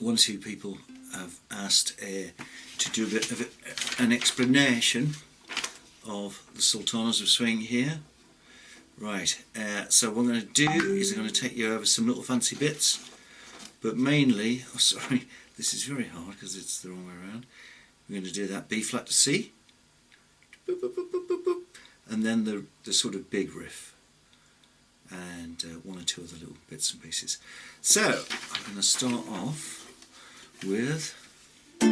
one or two people have asked to do a bit of an explanation of the Sultans of Swing here. Right, so what I'm going to do is I'm going to take you over some little fancy bits, but mainly, oh sorry, this is very hard because it's the wrong way around. We're going to do that B flat to C, boop, boop, boop, boop, boop, boop, and then the sort of big riff, and one or two other little bits and pieces. So I'm going to start off with, so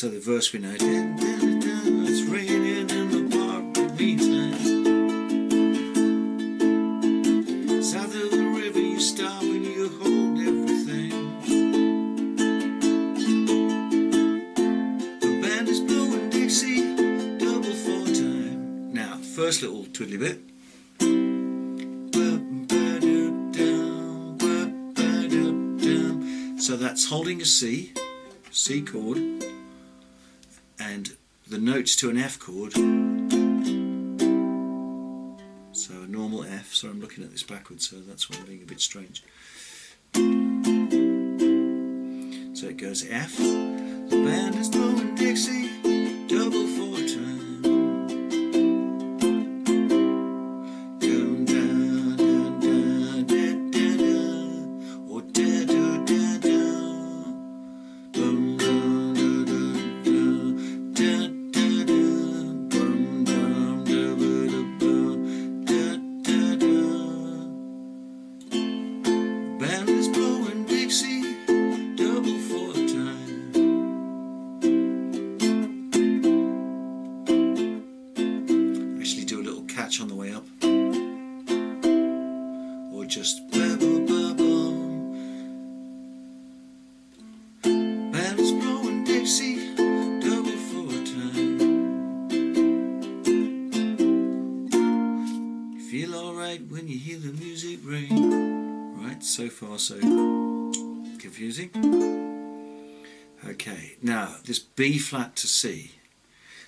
the verse we know, it's raining in the park with me tonight. South of the river you stop and you hold everything. The band is blowing Dixie, double 4 time. Now, first little twiddly bit. So that's holding a C chord, and the notes to an F chord. So a normal F, so I'm looking at this backwards, so that's why I'm being a bit strange. So it goes F, the band is blowing Dixie, double 4 time. Down, down, down, down, da, da, da, or da, da, da, da. Bum, dum, da, da, da, da, da, bum, dum, da, da, da, da, da. Band is blowing Dixie, double 4 time. Actually do a little catch on the way up, or just ba-ba-ba-bum. Band is blowing Dixie, double 4 time. You feel alright when you hear the music ring. Right, so far so confusing. Okay, now this B flat to C.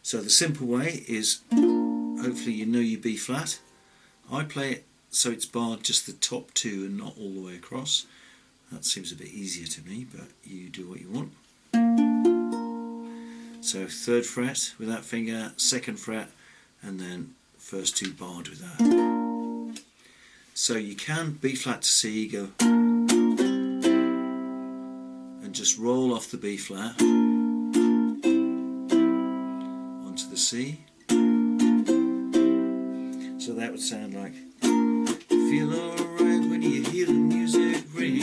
So the simple way is, hopefully you know your B flat. I play it so it's barred just the top 2 and not all the way across. That seems a bit easier to me, but you do what you want. So 3rd fret with that finger, 2nd fret, and then first 2 barred with that. So you can B flat to C, go and just roll off the B flat onto the C. So that would sound like, feel alright when you hear the music ring.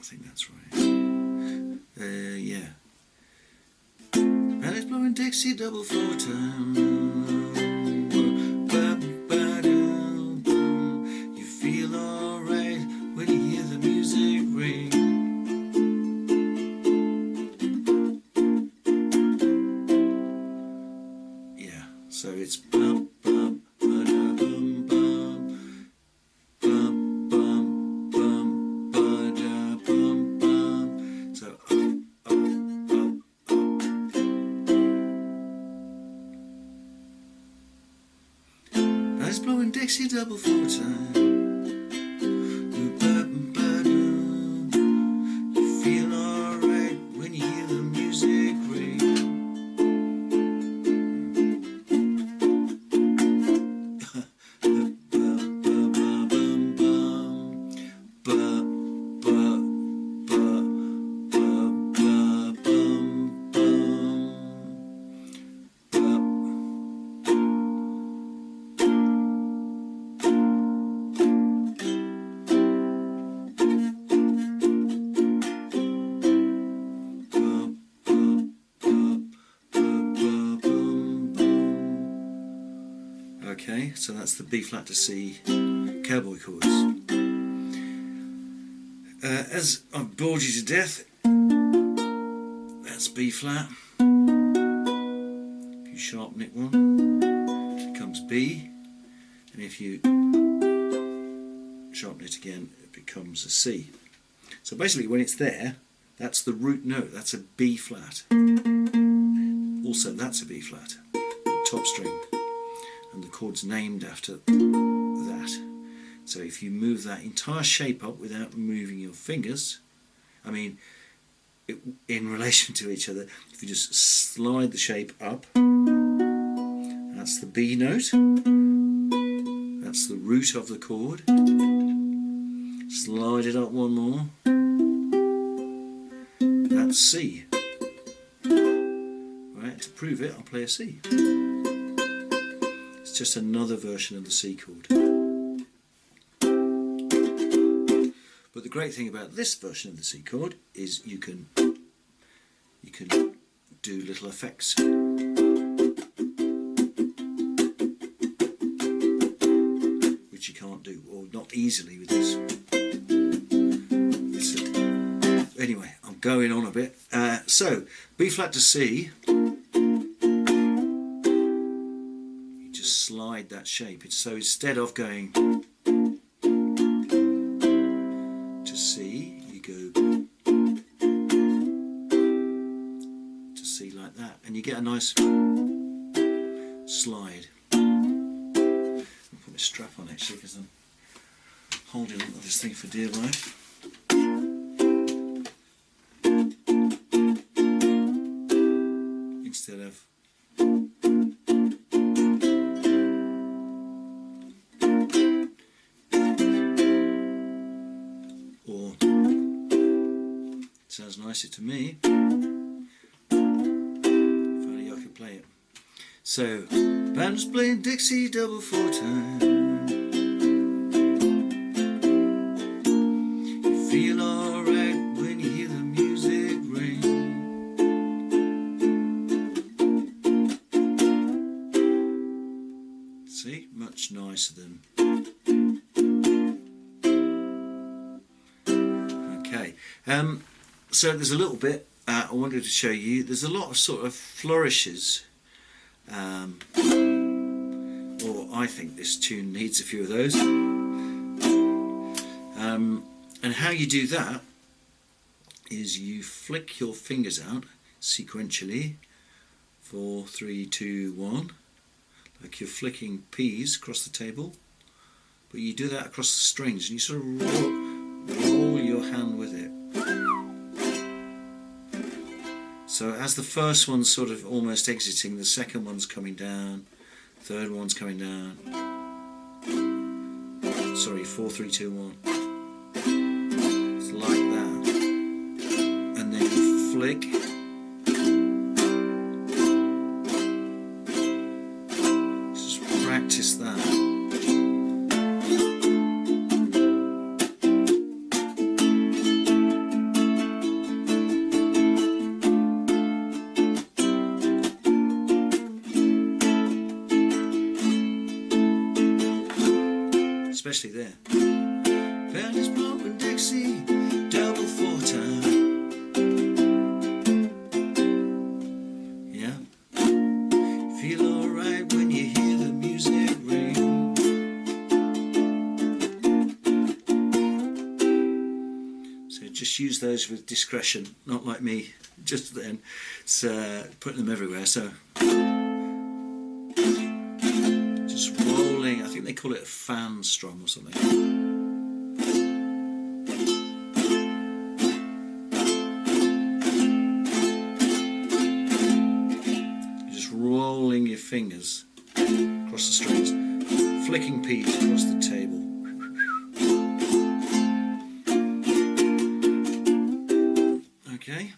I think that's right. Yeah. And it's blowing Dixie, double 4 time. You feel alright when you hear the music ring. Yeah, so it's bum bum ba-da bum bum bum bum bum ba-da bum bum. So up. It's blowing Dixie, double 4 time. You feel alright when you hear the music ring. Okay, so that's the B flat to C cowboy chords. As I've bored you to death, that's B flat. If you sharpen it one, it becomes B, and if you sharpen it again, it becomes a C. So basically when it's there, that's the root note, that's a B flat. Also that's a B flat. top string, and the chord's named after that. So if you move that entire shape up without moving your fingers, I mean in relation to each other, if you just slide the shape up, that's the B note, that's the root of the chord, slide it up one more, that's C. Right, to prove it, I'll play a C. It's just another version of the C chord. But the great thing about this version of the C chord is you can do little effects. Which you can't do, or not easily with this. Anyway, I'm going on a bit. So, B flat to C, you just slide that shape. So instead of going to C, you go to C like that, and you get a nice slide. I'll put my strap on actually because I'm holding on to this thing for dear life. Instead of or sounds nicer to me. If only I could play it. So band's playing Dixie double 4 time. You feel alright when you hear the music ring. See, much nicer than. Okay, so there's a little bit I wanted to show you. There's a lot of sort of flourishes, or I think this tune needs a few of those. And how you do that is you flick your fingers out sequentially, 4, 3, 2, 1. Like you're flicking peas across the table, but you do that across the strings and you sort of roll your hand with it. So as the first one's sort of almost exiting, the second one's coming down, third one's coming down. Sorry, 4, 3, 2, 1. It's like that. And then you flick. Practice that. Especially there. Band is blowing Dixie, double 4 time. Yeah. Feel alright when you hear the music ring. So just use those with discretion, not like me just then. It's putting them everywhere. So just rolling. I think they call it a fan strum or something. Rolling your fingers across the strings, flicking peas across the table. Okay,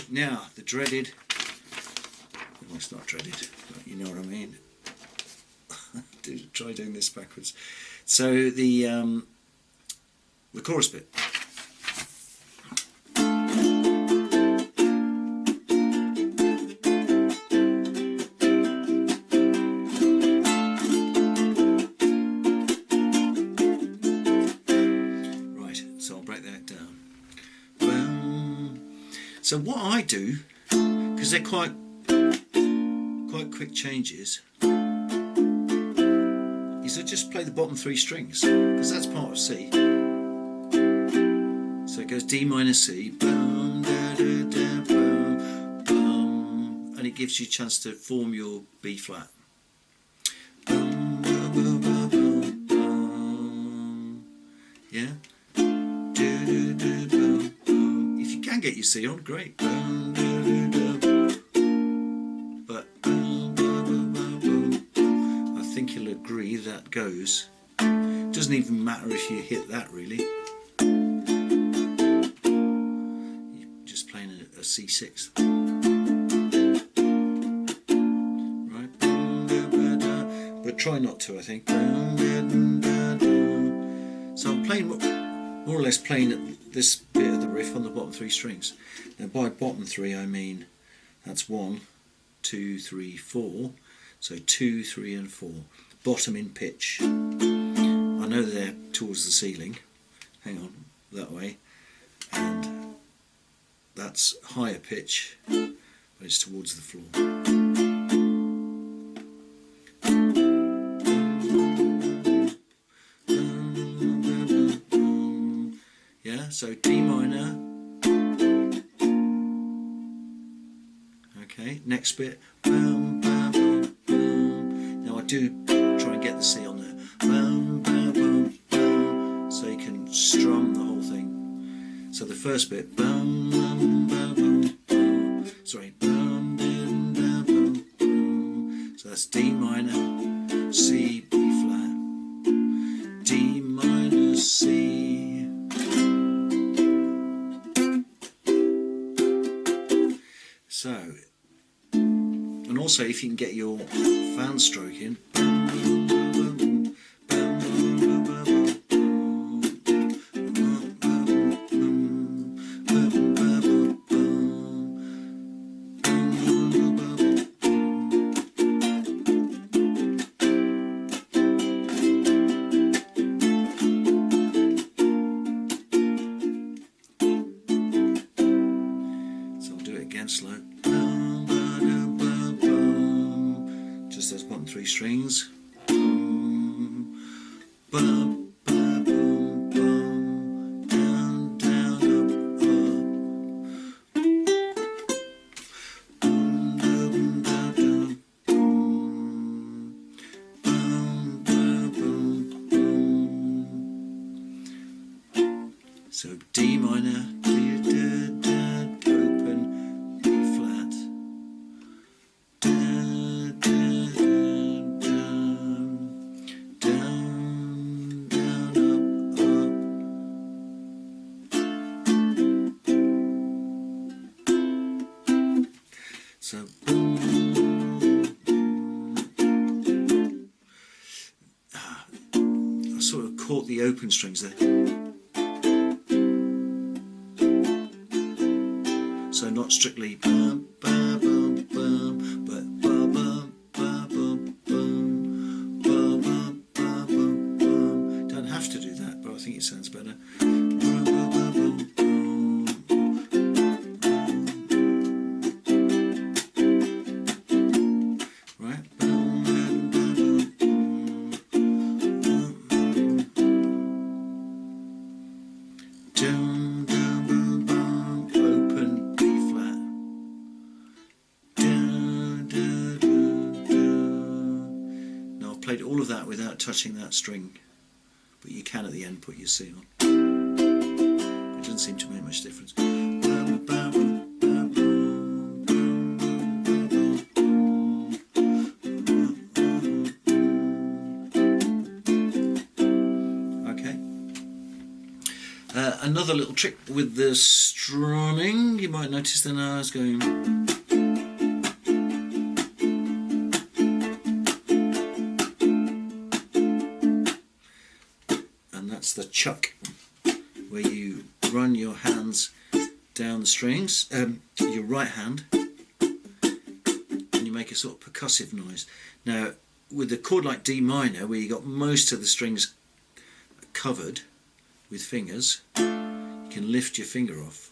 now the dreaded, well, it's not dreaded, but you know what I mean. Try doing this backwards. So the chorus bit. So what I do, because they're quite quick changes, is I just play the bottom 3 strings, because that's part of C. So it goes D minor C, bum, da, da, da, bum, bum, and it gives you a chance to form your B flat. Yeah. If you can get your C on, great. But I think you'll agree that goes. Doesn't even matter if you hit that really. You're just playing a C6. Right. But try not to, I think. So I'm playing more or less playing this bit of the riff on the bottom 3 strings. Now by bottom 3 I mean that's 1, 2, 3, 4. So 2, 3 and 4. Bottom in pitch. I know they're towards the ceiling. Hang on, that way. And that's higher pitch, but it's towards the floor. Yeah, so D minor. Okay, next bit. Now I do try and get the C on there. So you can strum the whole thing. So the first bit. Sorry. So that's D minor, C, B flat, D minor, C. So, and also if you can get your fan stroke in. Slow, just those bottom 3 strings. Down, down, up, so D minor. So I sort of caught the open strings there. So not strictly bum, bum, bum, bum, but bum, bum, bum, bum, bum, bum, bum, bum, bum. Don't have to do that, but I think it sounds better. Played all of that without touching that string, but you can at the end put your C on. It doesn't seem to make much difference. Okay. Another little trick with the strumming, you might notice that I was going. That's the chuck, where you run your hands down the strings, your right hand, and you make a sort of percussive noise. Now, with a chord like D minor, where you got most of the strings covered with fingers, you can lift your finger off.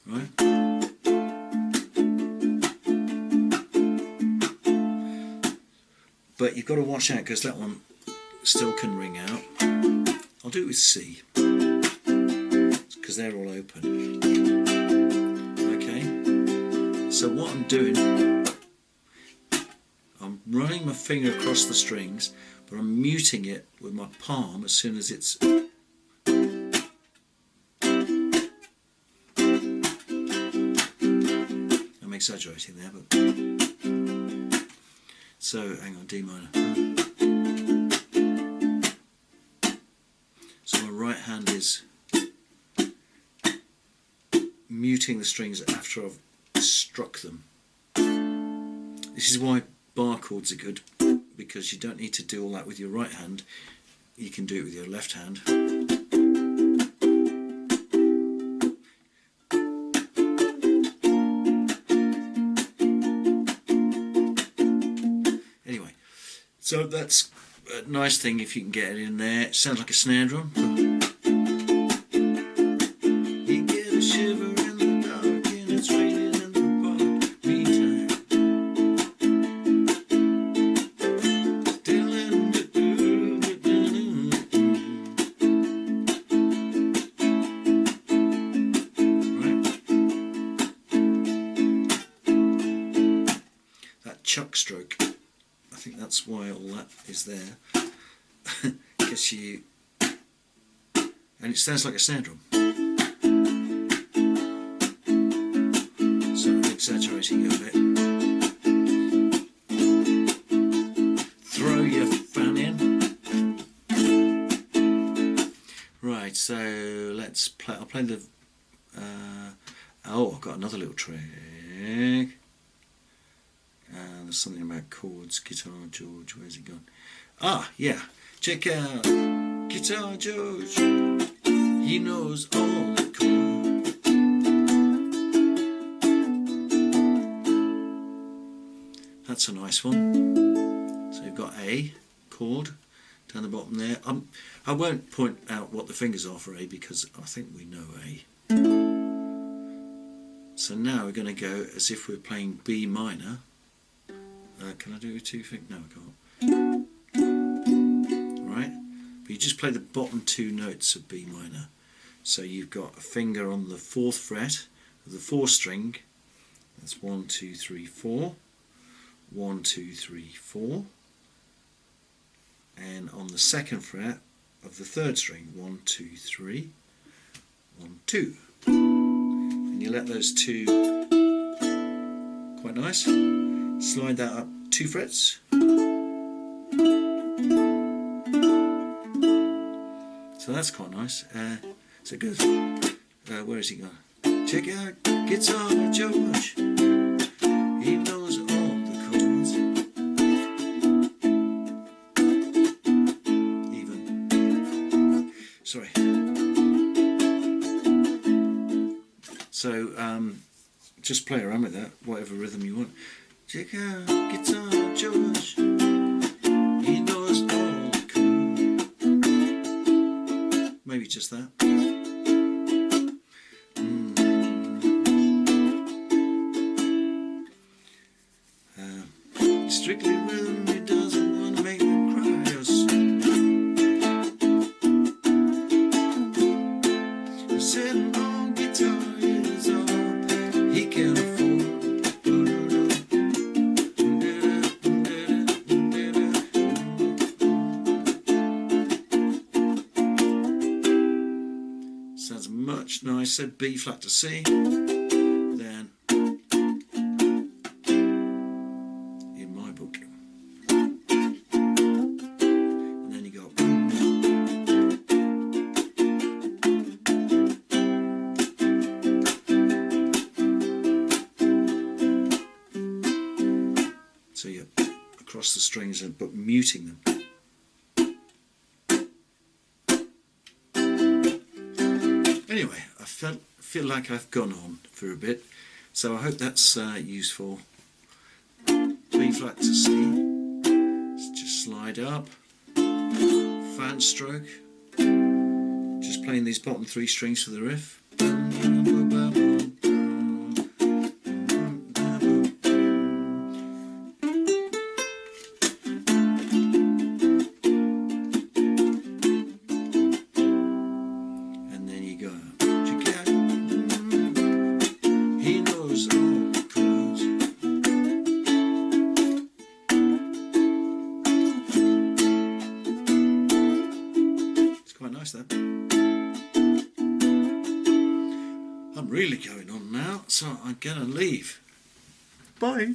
Right? But you've got to watch out, because that one still can ring out. I'll do it with C, because they're all open. Okay. So what I'm doing, I'm running my finger across the strings, but I'm muting it with my palm as soon as it's... I'm exaggerating there, but... So, hang on, D minor. So my right hand is muting the strings after I've struck them. This is why bar chords are good, because you don't need to do all that with your right hand. You can do it with your left hand. Anyway, so that's a nice thing if you can get it in there. It sounds like a snare drum. You get a shiver in the dark and it's raining in the park. Meantime, still in the right. That chuck stroke, I think that's why all that is there. Because you... and it sounds like a snare drum. So I'm exaggerating it a bit. Throw your fan in. Right, so let's play. I'll play the... oh, I've got another little trick. There's something about chords. Guitar George, where's he gone? Ah, yeah. Check out Guitar George. He knows all the chords. That's a nice one. So you've got A chord down the bottom there. I won't point out what the fingers are for A because I think we know A. So now we're going to go as if we're playing B minor. Can I do a two finger? No, I can't. Right? But you just play the bottom two notes of B minor. So you've got a finger on the 4th fret of the 4th string. That's 1, 2, 3, 4. 1, 2, 3, 4. And on the 2nd fret of the 3rd string, 1, 2, 3, 1, 2. And you let those two, quite nice. Slide that up 2 frets. So that's quite nice. So it goes. Where is he gone? Check out Guitar George. He knows all the chords. Even. Sorry. So just play around with that, whatever rhythm you want. Check out Guitar George. He knows all the chords. Maybe just that. Strictly rhythm, he doesn't want to make me cry or sing. Sitting on guitar is all he can afford. Sounds much nicer B flat to C than in my book. And then you go. So you're across the strings but muting them. Anyway, I feel like I've gone on for a bit, so I hope that's useful. B flat to C, just slide up, fan stroke, just playing these bottom 3 strings for the riff. And then you go. He knows all the chords. nice though. I'm really going on now, so I'm gonna leave. Bye.